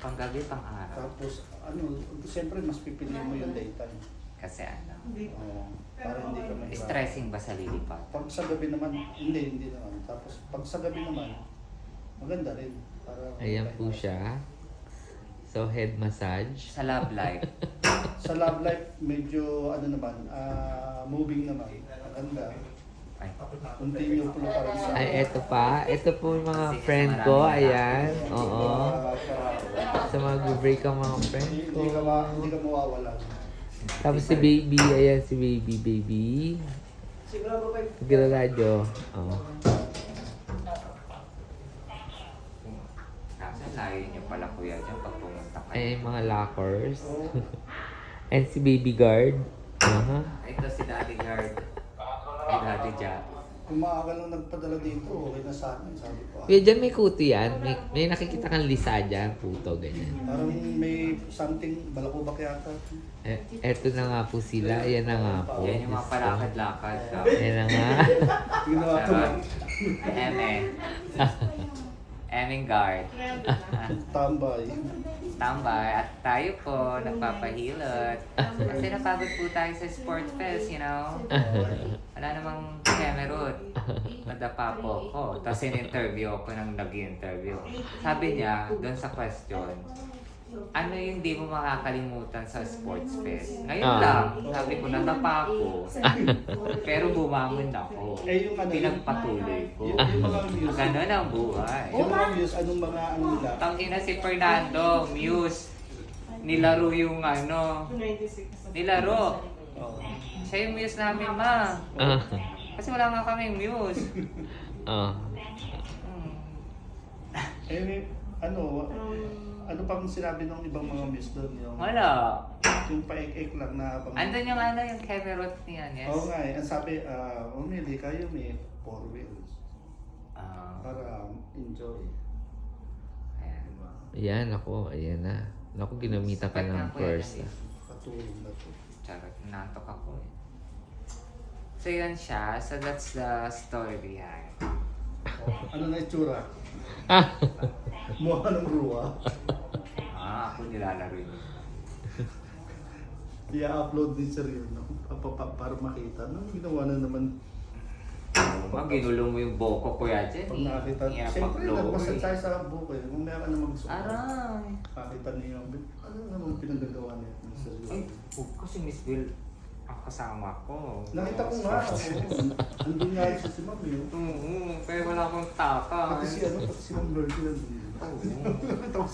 Panggabi, pang-araw. Tapos, siyempre mas pipiliin mo yung daytime. Kasi ano, Para hindi ka mahirap. stressing ba sa lilipat? Pag sa gabi naman, hindi naman. Tapos, pag sa gabi naman, maganda rin. Ayan po siya. So, head massage. Sa love life. Sa love life, medyo moving naman. Maganda. Ay, Continue po pa rin sa... Ay, eto pa. Ito po yung mga friend ko. Ayan. Oo. Sa mag-break ang mga friend ko. Hindi ka mawawala. Tapos si baby. Ayan si baby. Nagradyo. Oo. kaso layo niyo pala kuya dyan pag pumunta kayo. Ayan yung mga lockers. And si baby guard. Ito si Daddy Guard. Ay, Daddy Jack. Kung maaga lang nagpadala dito, okay na sana. Sabi ko. Kuya, dyan may kuto yan. May nakikita kang lisa dyan. Puto, ganyan. Parang may something, balakubak yata. Eto na nga po sila. Ayan na nga po. Yan yung mga palakad-lakad. Ayan na nga. Ginawa ko lang. Eming Guard. Tambay. Tambay. At tayo po, nagpapahilot. Kasi napagod po tayo sa Sport Fest, you know? Wala namang Cameroon. Nadapa po ko. Tapos in-interview ako nang nag-interview. Sabi niya, doon sa question, ano yung di mo makakalimutan sa Sports Fest? Ngayon lang, sabi ko, nadapa ako. Pero bumangon ako. Yung Pinagpatuloy ko. yung mga muse. Ganun ang buhay. Yung mga muse, anong mga nila? Tangina si Fernando, Muse. Nilaro yung nilaro. Oh. Siya yung Muse namin, ma. Kasi wala nga kaming Muse. Ano pang sinabi ng ibang mga muse doon? Wala. Yung paik-ik lang na... Andun yung yung Cameron niya, yes? Oo nga Ang sabi, umili kayo may 4 wheels. Para enjoy. Ayan. Diba? Ayan, ako. Ayan na. Naku, ginamitan ka ng purse. Patulog na to. Charot, natok ako eh. So yun siya. So that's the story behind. Ano na itsura? Mukha ng ruwa. Ako nilalaro yun. I-upload din sir yun, no? Para makita. Ano ginawa na naman? Ginulong mo yung boko ko yan dyan. Pag nakita, siyempre nagpasal tayo sa buko eh. Kung meron ka na magsuot. Aray! Nakita niyo yung, ano naman pinagagawa niya? Sir Ay, yun. kasi Miss Bill, ang kasama ko. Nakita ko nga. Nandun nga yung si Ma'am yun. Oo, kaya wala akong taka. Pati si Ma'am Bertie nandun. Oo. Tapos